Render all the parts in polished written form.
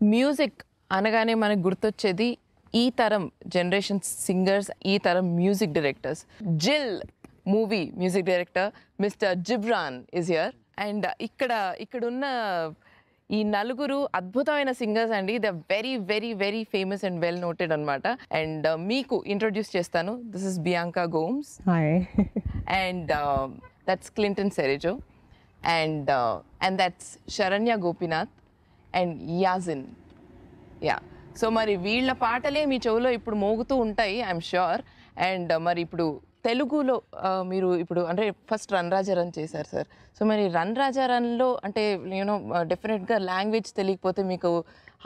Music అనగానే మనకు గుర్తొచ్చేది ఈ తరం జనరేషన్ సింగర్స్, ఈ తరం music directors. Jil movie music director mister Ghibran is here. And ఇక్కడున్న ఈ నలుగురు అద్భుతమైన సింగర్స్ అండి. The very very very famous and well noted అనమాట. అండ్ మీకు ఇంట్రొడ్యూస్ చేస్తాను. This is Bianca Gomes. Hi. And that's Clinton Cerejo. And that's Saranya Gopinath and Yazin. Yeah, so మరి వీళ్ళ పాటలే మీ చెవులో ఇప్పుడు మోగుతూ ఉంటాయి ఐఎమ్ ష్యూర్. అండ్ మరి ఇప్పుడు తెలుగులో మీరు ఇప్పుడు అంటే ఫస్ట్ రన్ రాజా రన్ చేశారు సార్. సో మరి రన్ రాజా రన్లో అంటే యూనో డెఫినెట్గా లాంగ్వేజ్ తెలియకపోతే మీకు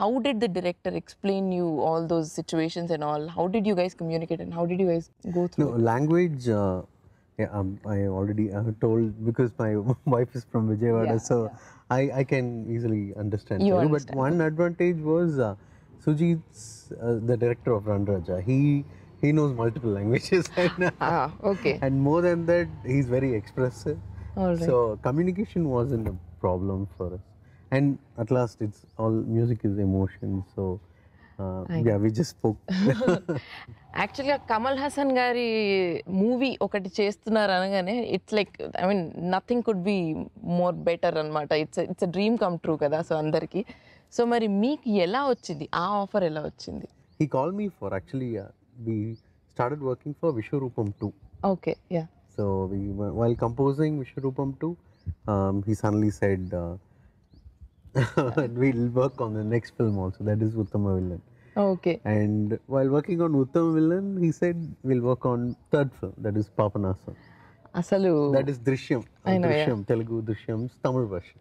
how did the director explain you all those situations and all? How did you guys communicate and how did you guys go through language? I already told because my wife is from Vijayawada, so I can easily understand. But one advantage was Sujit's the director of Run Raja. He knows multiple languages. Okay. And more than that, he's very expressive. All right. So communication wasn't a problem for us. And at last, it's all music is emotion. So yeah, we just spoke. యాక్చువల్గా కమల్ హాసన్ గారి movie ఒకటి చేస్తున్నారు అనగానే it's like I mean nothing could be more better అనమాట. It's dream come true కదా so అందరికి. So మరి మీకు ఎలా వచ్చింది ఆ ఆఫర్? ఎలా వచ్చింది? He called me for actually we started working for Vishwarupam 2. Okay, yeah. So while composing Vishwarupam 2, he suddenly said we'll work on the next film also, that is Uttama Villain. Okay. And while working on Uttama Villain, he said we'll work on third film, that is Papanasam. Asalu That is Drishyam. I know, Drishyam, yeah. Telugu Drishyam's Tamil version.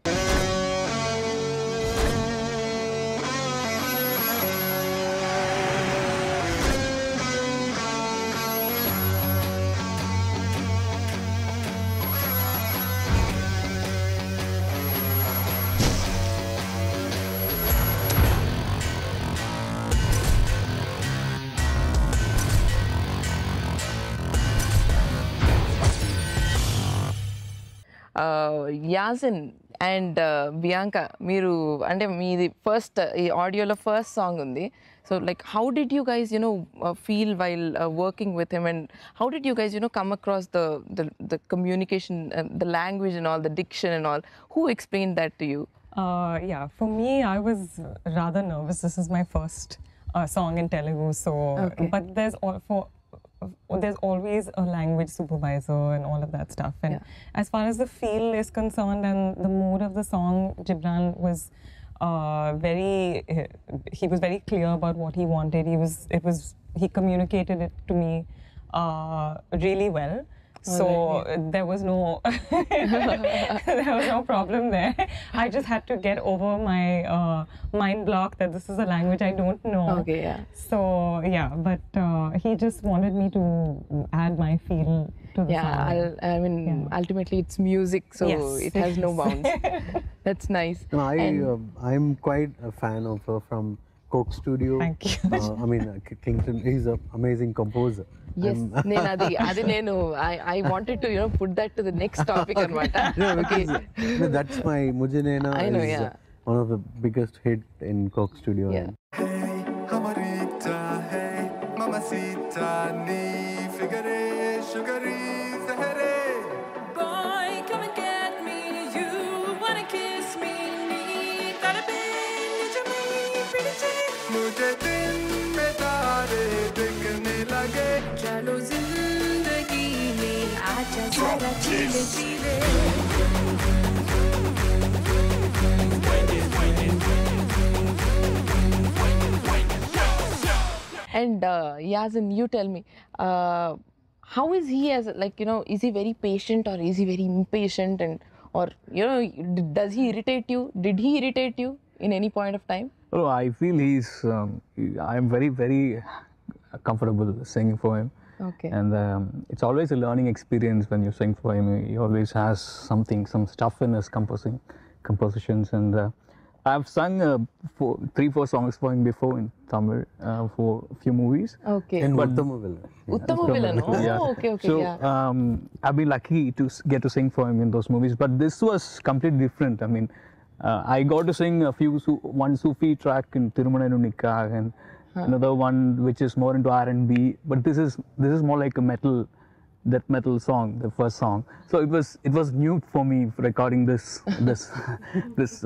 Yazin and Bianca, మీరు అంటే మీది first ఈ ఆడియోలో first song ఉంది. So like how did you guys you know feel while working with him and how did you guys you know come across the communication, the language and all, the diction and all? Who explain that to you? Yeah, for me, I was rather nervous. This is my first song in Telugu, so Okay. but there's always a language supervisor and all of that stuff. And as far as the feel is concerned and the mood of the song, Gibhran was he was very clear about what he wanted. He communicated it to me really well. So there was no problem there. I just had to get over my mind block that this is a language I don't know. Okay, yeah. So yeah, but he just wanted me to add my feel to the song. I mean, ultimately it's music, so Yes. it has no bounds. That's nice. No, I'm quite a fan of her from Coke Studio. Thank you. I mean, Clinton is an amazing composer. Yes, I wanted to put that to the next topic anamata. No, that's my Mujhe Naina I know, is yeah. one of the biggest hit in Coke Studio. Yeah. Hey, Hamarita, hey, Mamacita, nee figure, sugary, zahare. Boy, come and get me. You wanna kiss me? Need that a bit? Need me pretty chick? मुझे दिन में तारे दिखने लगे. चलो जिंदगी में आजा जरा चीले चीले. And Yazin, you tell me, how is he as is he very patient or is he very impatient, and or does he irritate you? Did he irritate you in any point of time? Oh, I feel I'm very, very comfortable singing for him. Okay. And it's always a learning experience when you sing for him. He always has some stuff in his compositions. And I've sung 3-4 songs for him before in Tamil for a few movies. Okay. In But Uttama Villain. Uttama Villain. Oh, Yeah. okay. So Yeah. I've been lucky to get to sing for him in those movies. But this was completely different. I mean, I got to sing one Sufi track in Tirumananu Nikah and another one which is more into R&B. But this is more like a death metal song, the first song. So it was new for me recording this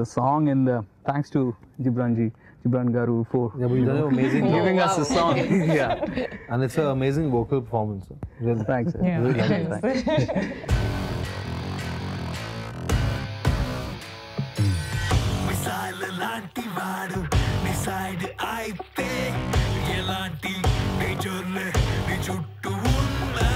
song, and thanks to Gibran Garu for amazing giving us a song. Yeah, and it's an amazing vocal performance. Really. Thanks. Yeah. Really thanks. Missile లాంటి వాడు decide అయితే ఎలాంటి డేంజర్లే నీ చుట్టూ ఉన్నా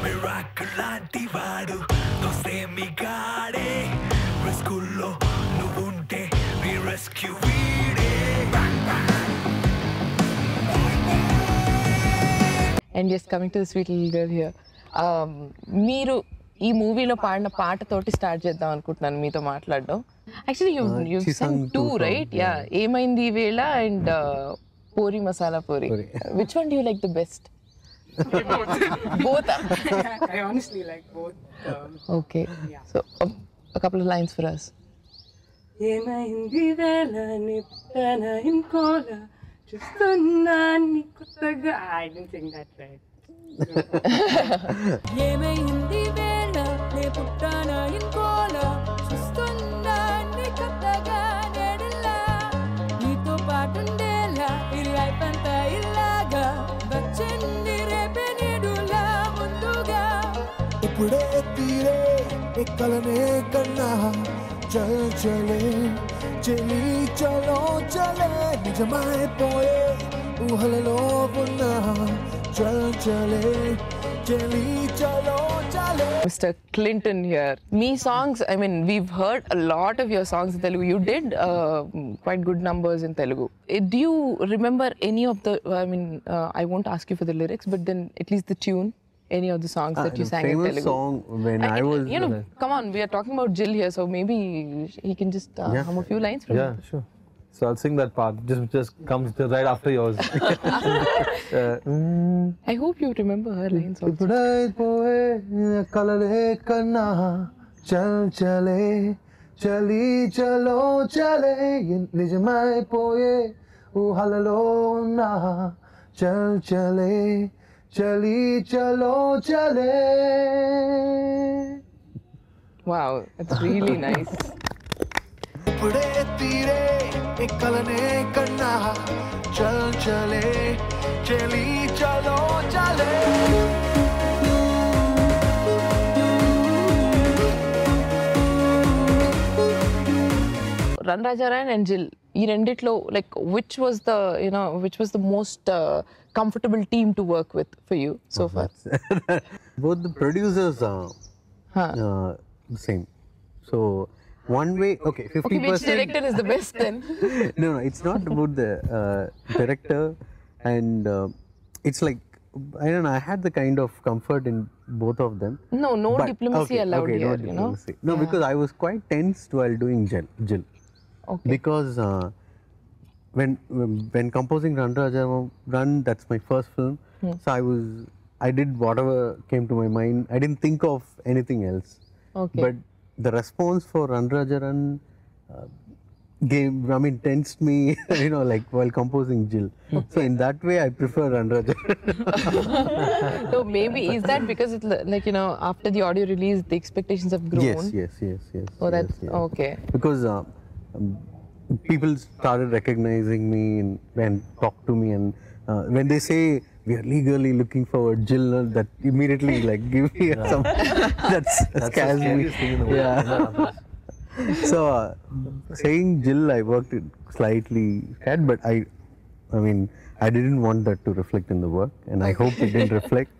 miracle లాంటి వాడు దోసేమి గాడే రిస్కుల్లో నువ్వుంటే నీ రెస్క్యూ వీడే and just coming to the sweet little girl here, మీరు ఈ మూవీలో పాడిన పాటతోటి స్టార్ట్ చేద్దాం అనుకుంటున్నాను మీతో మాట్లాడడం. Actually you Sung two right? Yeah, ఏమైంది ఈ వేళ and puri masala puri. Which one do you like the best? Both. I honestly like both. Okay. So a couple of lines for us. ఏమైంది వేళ నిప్పన ఇంకోల చూస్తున్నాన్ని కొత్తగా. I didn't sing that right. ఏమైంది వేళ నే పుట్టాన ఇంకోల చూస్తున్నాన్ని కొత్తగా నేడులా నీతో పాటుండేలా ఈ లైఫ్ అంతా ఇలాగా వచ్చింది రేపే నీడులా ముందుగా ఇప్పుడే తీరే ఎక్కలనే కన్నా చల్ చలే చెలి చలో చలే నిజమైపోయే ఊహలలో ఉన్నా చల్ చలే చెలి చలో చలే. Mr. Clinton here. Me songs, I mean, we've heard a lot of your songs in Telugu. You did quite good numbers in Telugu. Do you remember any of the, I won't ask you for the lyrics, but then at least the tune, any of the songs that you sang in famous Telugu? song when I was... Come on, we are talking about Jill here, so maybe he can just hum a few lines from Yeah, sure. So I'll sing that part. Just comes right after yours. I hope you remember her lines also. ఇప్పుడైపోయే కలలే కన్నా చల్ చలే చలి చలో చలే నిజమైపోయే ఊహలలో ఉన్నా చల్ చలే చలి చలో చలే. Wow, that's really nice. ఇప్పుడే తీరే ఎక్కలనే కన్నా చల్ చలే చెలి చలో చలే. Run Raja Ran and Jill, ఈ రెండిట్లో like which was the most comfortable team to work with for you so far? Both the producers are the same. So one way, okay, 50%. Okay, which director is the best then? No, it's not about the director, and it's like, I don't know, I had the kind of comfort in both of them. No But- diplomacy allowed okay, here, no you know? diplomacy. No, because I was quite tensed while doing Jill. Okay. Because when composing Run Raja Run, that's my first film. So I did whatever came to my mind. I didn't think of anything else. Okay. But the response for Run Raja Run tensed me, like while composing Jill. So in that way, I prefer Run Raja. So maybe is that because it's like, after the audio release, the expectations have grown? Yes. Oh, that's yes. okay. Because people started recognizing me and talk to me, and when they say we are legally looking forward Jill, that immediately like give me some that scares me. Yeah. So saying Jill, I worked it slightly scared, but I didn't want that to reflect in the work, and I hope it didn't reflect.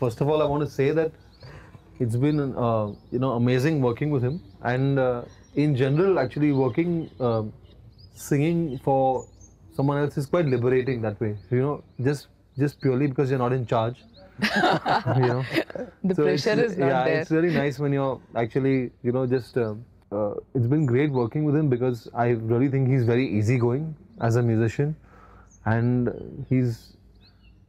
First of all, I want to say that it's been amazing working with him, and in general, actually working, singing for someone else is quite liberating that way. Just purely because you're not in charge. The pressure is not there. It's really nice when you're actually, just. It's been great working with him because I really think he's very easygoing as a musician, and he's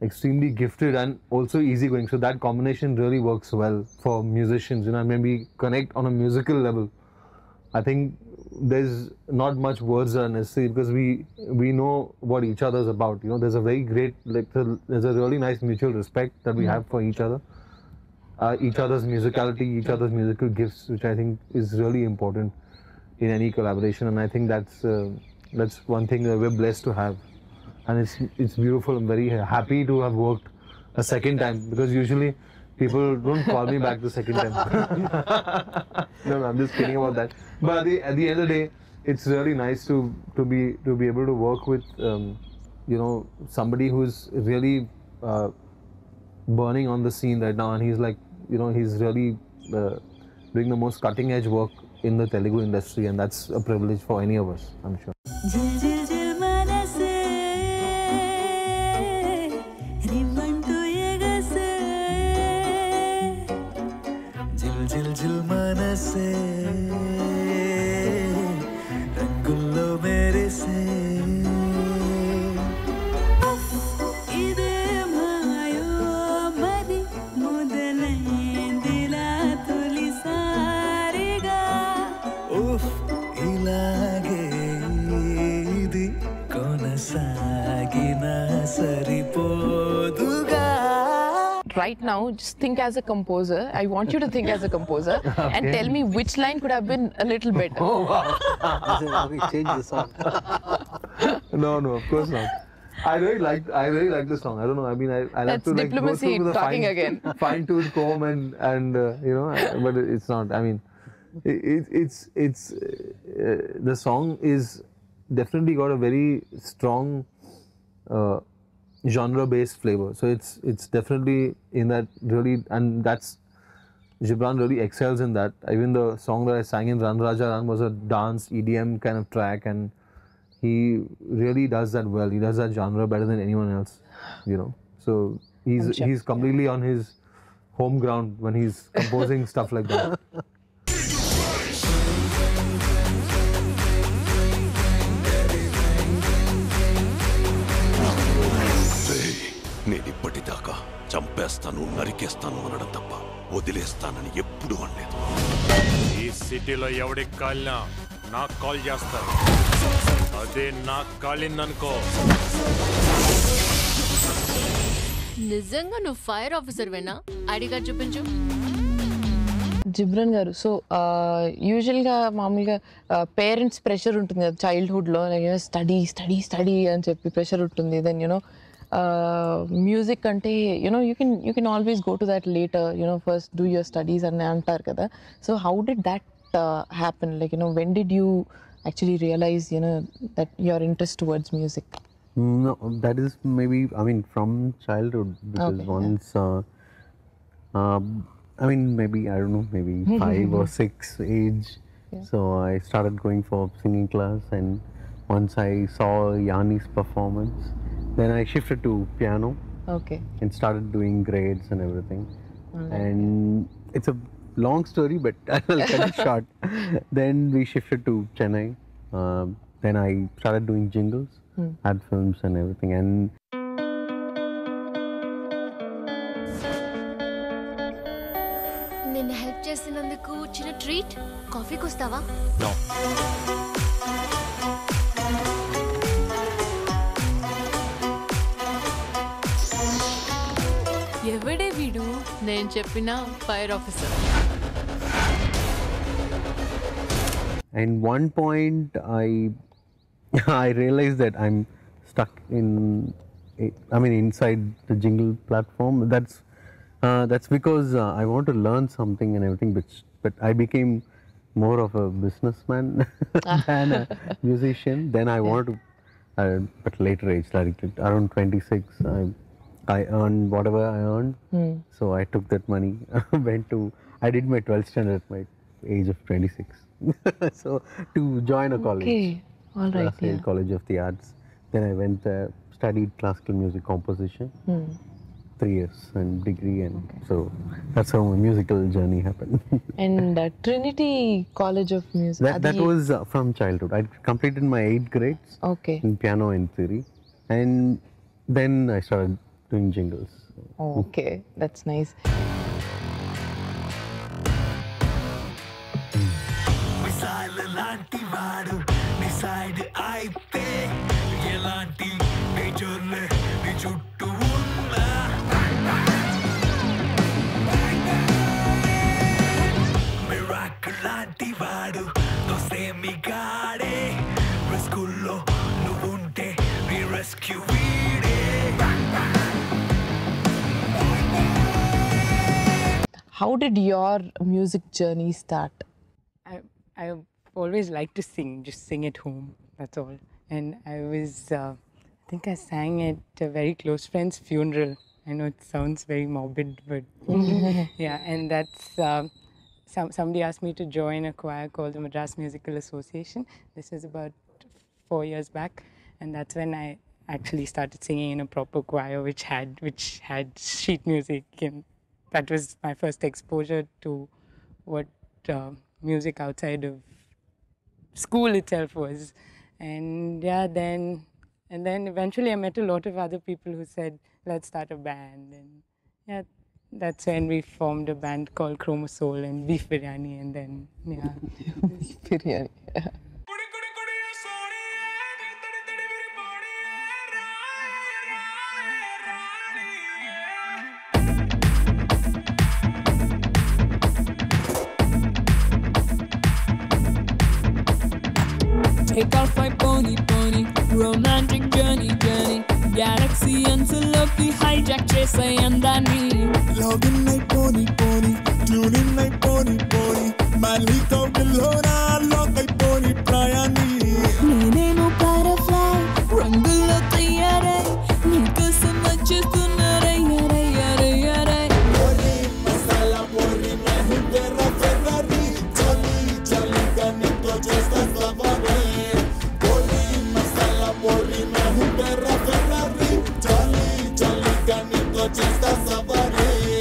extremely gifted and also easygoing. So that combination really works well for musicians. When we connect on a musical level, I think there's not much words are necessary because we know what each other's about. There's a very great, there's a really nice mutual respect that we have for each other. Each other's musicality, each other's musical gifts, which I think is really important in any collaboration, and I think that's one thing that we're blessed to have, and it's beautiful. I'm very happy to have worked a second time because usually people don't call me back the second time. No, I'm just kidding about that. But at the end of the day, it's really nice to be able to work with somebody who's really burning on the scene right now, and he's like. He's really doing the most cutting edge work in the Telugu industry, and that's a privilege for any of us, I'm sure. Right now, just think as a composer. I want you to think as a composer and tell me which line could have been a little better. Oh, wow. We change the song. No, of course not. I really like the song. I don't know. I mean, I like to like go through with a fine-tooth comb and but it's not. I mean, it's the song is definitely got a very strong genre-based flavor. So it's definitely in that really, and that's Gibhran really excels in that. Even the song that I sang in Ran Raja Ran was a dance EDM kind of track, and he really does that well. He does that genre better than anyone else, So he's completely on his home ground when he's composing stuff like that. నేను ఇప్పటిదాకా చంపేస్తాను నరికేస్తాను అనడం తప్ప వదిలేస్తానని ఎప్పుడు అనలేదు. ఈ సిటీలో ఎవడికి కాలినా నాకు కాల్ చేస్తారు. అదే నాకు కాలిందనుకో. నిజంగా నువ్వు ఫైర్ ఆఫీసర్ వేనా? ఐడిగా చూపించు. జిబ్రన్ గారు, సో యూజువల్గా మామూలుగా పేరెంట్స్ ప్రెషర్ ఉంటుంది కదా చైల్డ్హుడ్లో, స్టడీ అని చెప్పి ప్రెషర్ ఉంటుంది. Then music ante you can always go to that later, first do your studies and antar kada. So how did that happen? Like, when did you actually realize that your interest towards music? No, that is maybe, I mean, from childhood, because once I mean, maybe, I don't know, maybe 5 or 6 age. So I started going for singing class, and once I saw Yanni's performance, then I shifted to piano. And started doing grades and everything. And it's a long story, but I'll cut it short. Then we shifted to Chennai. Then I started doing jingles, ad films and everything. And నిన్ను help చేసినందుకు చిన్న treat. కాఫీకి వస్తావా? No. ఎవడే వీడు? నేను చెప్పిన fire officer. And one point I realized that I'm stuck inside the jingle platform. That's because I want to learn something and everything, but I became more of a businessman than a musician. Then I wanted to, but later age, like around 26, I earned whatever I earned. So I took that money, went to I did my 12th standard at my age of 26. So to join a college, Okay, all right. Sale College of the Arts. Then I went studied classical music composition. 3 years and degree, and so that's how my musical journey happened. And Trinity College of Music. that was from childhood. I completed my 8th grades in piano and theory, and then I started doing jingles. Oh, okay, that's nice. How did your music journey start? I've always liked to sing, just sing at home, that's all. And I think I sang at a very close friend's funeral. I know it sounds very morbid, but yeah, and that's, somebody asked me to join a choir called the Madras Musical Association. This was about 4 years back, and that's when I actually started singing in a proper choir which had sheet music, and that was my first exposure to what music outside of school itself was. And yeah, then eventually I met a lot of other people who said, let's start a band. And yeah, that's when we formed a band called Chromosole and Beef Biryani, and then yeah. Beef Biryani. Yeah. Take off my pony, romantic journey, galaxy antelope, hijack chase ayandani. Login my pony, tune in my pony, malito gilhona, log my pony, prayani. Nenu butterfly, rangulo tayare, nika samachestunare, yare, yare, yare. Pori, masala pori, mahu terra Ferrari, jolly, ganito, just as the body. Pori, masala pori, mahu terra Ferrari, jolly, ganito, just as the body.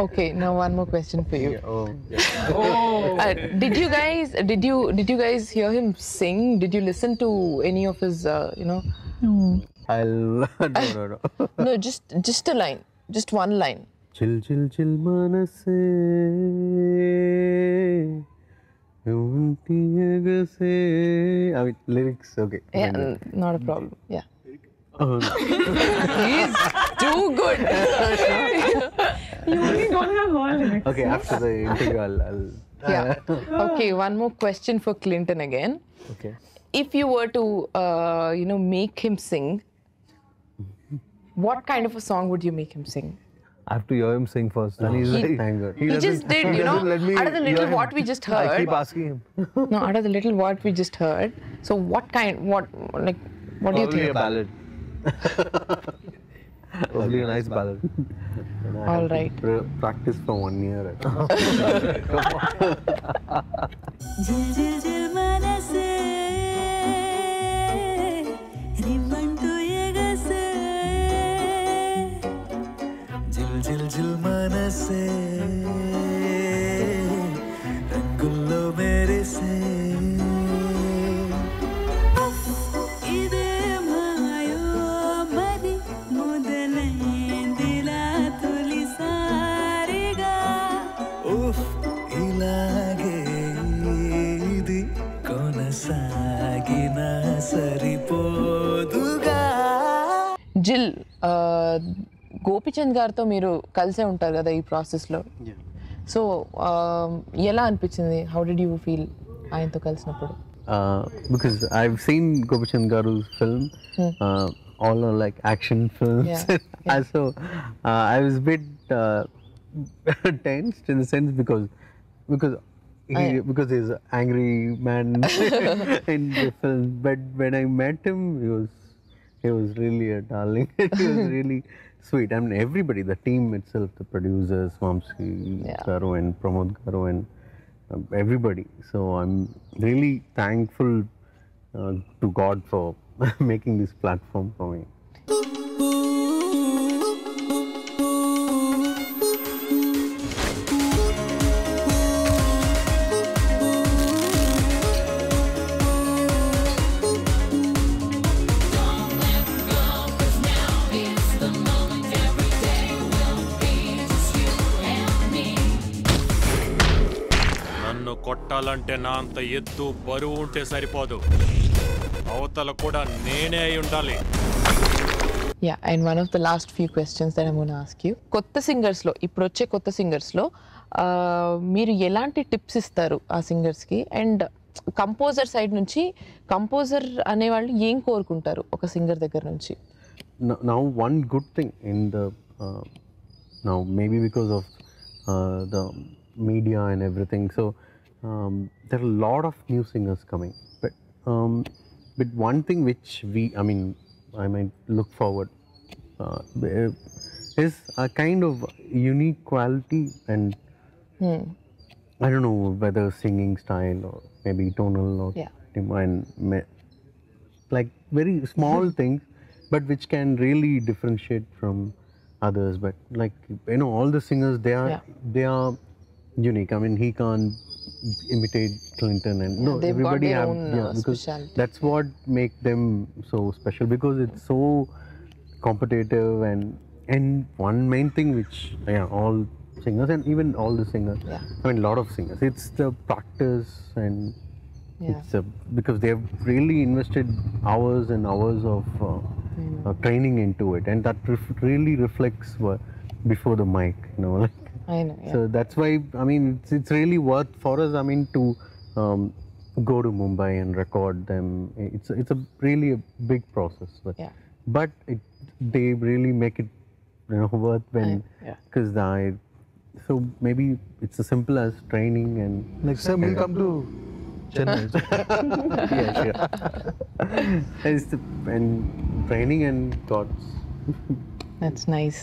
Okay, now one more question for you. Yeah. Did you guys hear him sing? Did you listen to any of his No. No, just a line, just one line. Chill, chill, chill, manase. I mean, lyrics, okay. Yeah, not a problem. Yeah. Oh, no. He's too good. You only don't have all lyrics. Okay, after the interview, I'll Yeah. Okay, one more question for Clinton again. Okay. If you were to, make him sing, what kind of a song would you make him sing? I have to hear him sing first. And he's like, thank God. He just did, doesn't let me out of the little hear what him. we just heard. I keep asking him. No, out of the little what we just heard. So what do you Probably think a about? ballad. Probably a nice ballad. All right. Practice for 1 year. Jil jil jil manase, rimantu yegase. Jil jil jil manase, rangullo mere se. Ide mayo madi modelendila tuli sariga. Uff, ilage idi konasagina saripoduga. Jill, Gopichand గారితో మీరు కలిసే ఉంటారు కదా ఈ ప్రాసెస్లో. So ఎలా అనిపించింది? How did you feel ఆయనతో కలిసినప్పుడు? Because I've seen Gopichand Garu's film, all are like action films. And so I was a bit tensed in the sense because he's an angry man in the film. But when I met him, he was really a darling. He was really sweet. I mean, everybody, the team itself, the producers, Vamsi Garu and Pramod Garu and everybody. So I'm really thankful to God for making this platform for me. కొట్టాలంటే నా అంత ఎత్తు బరువు ఉంటే సరిపోదు అవతల కూడా నేనే అయి ఉండాలి Yeah, and one of the last few questions that I'm going to ask you. కొత్త సింగర్స్ లో ఇప్పుడు వచ్చే కొత్త సింగర్స్ లో మీరు ఎలాంటి టిప్స్ ఇస్తారు ఆ సింగర్స్ కి అండ్ కంపోజర్ సైడ్ నుంచి కంపోజర్ అనే వాళ్ళు ఏం కోరుకుంటారు ఒక సింగర్ దగ్గర నుంచి Now one good thing in the now maybe because of the media and everything, so there are a lot of new singers coming, but one thing which I might look forward is a kind of unique quality and I don't know whether singing style or maybe tonal or like very small things, but which can really differentiate from others. But like all the singers, they are unique. I mean, he can't imitate Clinton and everybody got their have own, because specialty. that's what make them so special, because it's so competitive and one main thing which all singers and even all the singers, I mean a lot of singers, it's the practice and it's because they have really invested hours and hours of training into it, and that really reflects before the mic, like I know, so that's why I mean it's really worth for us, I mean, to go to Mumbai and record them. It's a really a big process, but they really make it worth when because so maybe it's as simple as training and next time we'll come to Chennai. And training and thoughts. That's nice.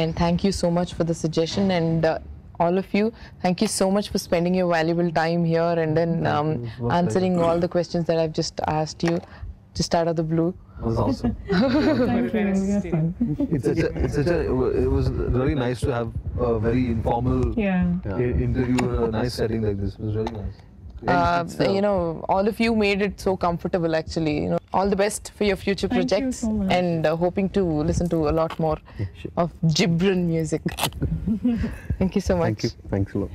And thank you so much for the suggestion, and all of you, thank you so much for spending your valuable time here and then answering all the questions that I've just asked you just out of the blue. It was awesome. Thank you. We had fun. It was really nice to have a very informal interview in a nice setting like this. It was really nice. All of you made it so comfortable actually. All the best for your future projects, so much. and hoping to listen to a lot more of Gibhran music. Thank you so much. Thank you. Thanks a lot.